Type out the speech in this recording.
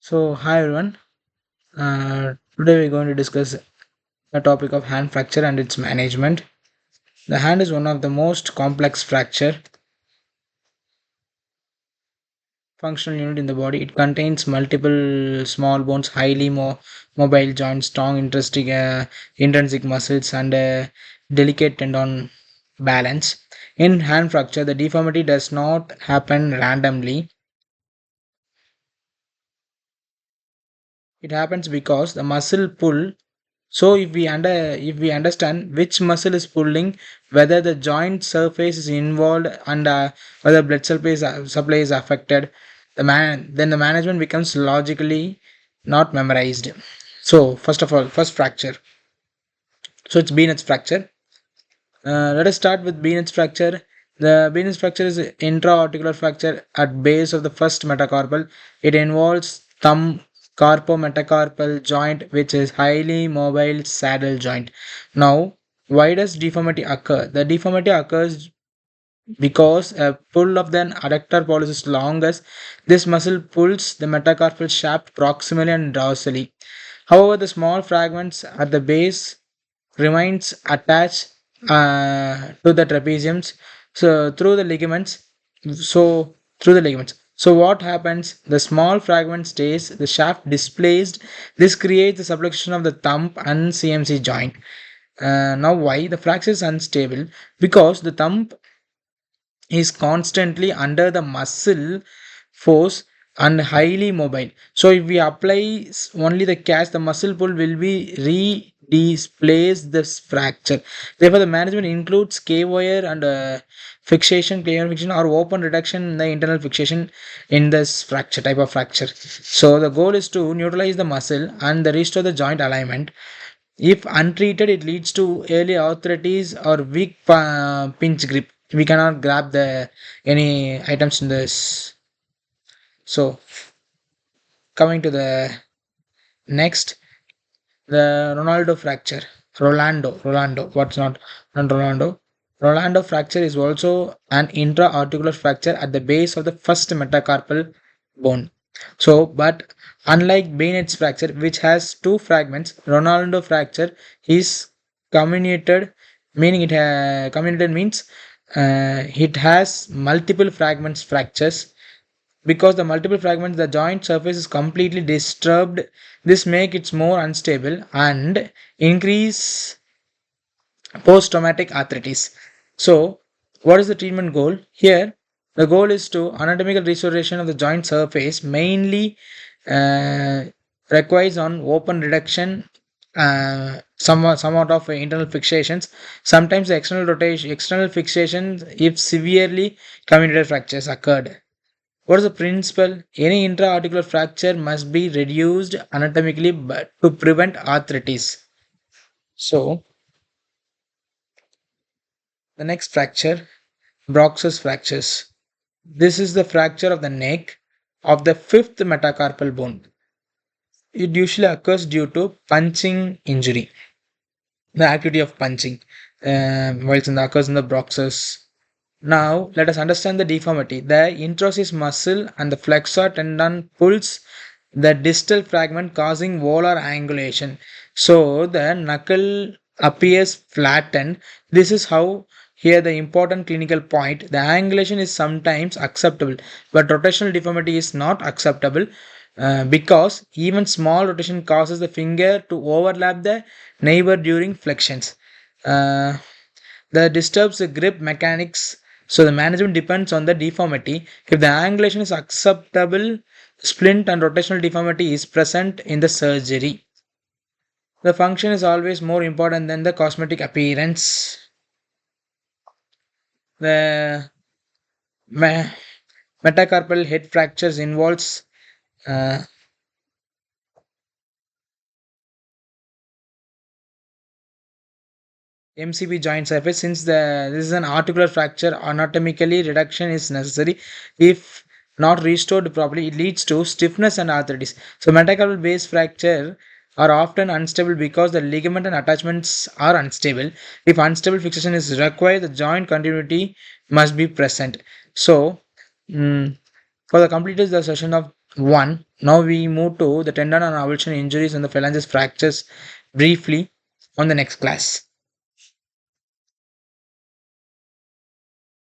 So, hi everyone. Today we're going to discuss the topic of hand fracture and its management. The hand is one of the most complex fracture functional unit in the body. It contains multiple small bones, highly mobile joints, strong intrinsic muscles, and a delicate tendon balance. In hand fracture, the deformity does not happen randomly. It happens because the muscle pull. So if we understand which muscle is pulling, whether the joint surface is involved, and whether supply is affected, then the management becomes logically not memorized. So first of all, first fracture. So it's Beenet's fracture. Let us start with Beenet's fracture. The Beenet's fracture is intra-articular fracture at base of the first metacarpal. It involves thumb carpometacarpal joint, which is highly mobile saddle joint. Now, why does deformity occur? The deformity occurs because a pull of the adductor pollicis is longest. This muscle pulls the metacarpal shaft proximally and dorsally. However, the small fragments at the base remains attached to the trapeziums, so through the ligaments. So what happens? The small fragment stays, the shaft displaced. This creates the subluxation of the thumb and CMC joint. Now, why the fracture is unstable? Because the thumb is constantly under the muscle force and highly mobile. So if we apply only the cast, the muscle pull will be re-displace this fracture. Therefore, the management includes K-wire and K-wire fixation or open reduction in the internal fixation in this fracture type of fracture. So the goal is to neutralize the muscle and restore the joint alignment. If untreated, it leads to early arthritis or weak pinch grip. We cannot grab the any items in this. So coming to the next, the Ronaldo fracture. Rolando. What's not Rolando? Rolando fracture is also an intra-articular fracture at the base of the first metacarpal bone. So, but unlike Bennett's fracture, which has two fragments, Ronaldo fracture is comminuted, meaning comminuted means it has multiple fragments fractures. Because the multiple fragments, the joint surface is completely disturbed. This make it more unstable and increase post-traumatic arthritis. So, what is the treatment goal? Here, the goal is to anatomical restoration of the joint surface, mainly uh, requires on open reduction, somewhat of internal fixations. Sometimes the external fixations if severely comminuted fractures occurred. What is the principle? Any intra-articular fracture must be reduced anatomically to prevent arthritis. So, the next fracture, Brox's fractures. This is the fracture of the neck of the fifth metacarpal bone. It usually occurs due to punching injury. The activity of punching while it occurs in the Brox's. Now, let us understand the deformity. The introsis muscle and the flexor tendon pulls the distal fragment, causing volar angulation. So, the knuckle appears flattened. This is how here the important clinical point. The angulation is sometimes acceptable, but rotational deformity is not acceptable because even small rotation causes the finger to overlap the neighbor during flexions. Uh, that disturbs the grip mechanics. So the management depends on the deformity. If the angulation is acceptable, splint and rotational deformity is present in the surgery. The function is always more important than the cosmetic appearance. The me- metacarpal head fractures uh, MCB joint surface. Since this is an articular fracture, anatomically reduction is necessary. If not restored properly, it leads to stiffness and arthritis. So metacarpal base fracture are often unstable because the ligament and attachments are unstable. If unstable fixation is required, the joint continuity must be present. So, mm, for the completed the session of one, now we move to the tendon and avulsion injuries and the phalanges fractures briefly on the next class.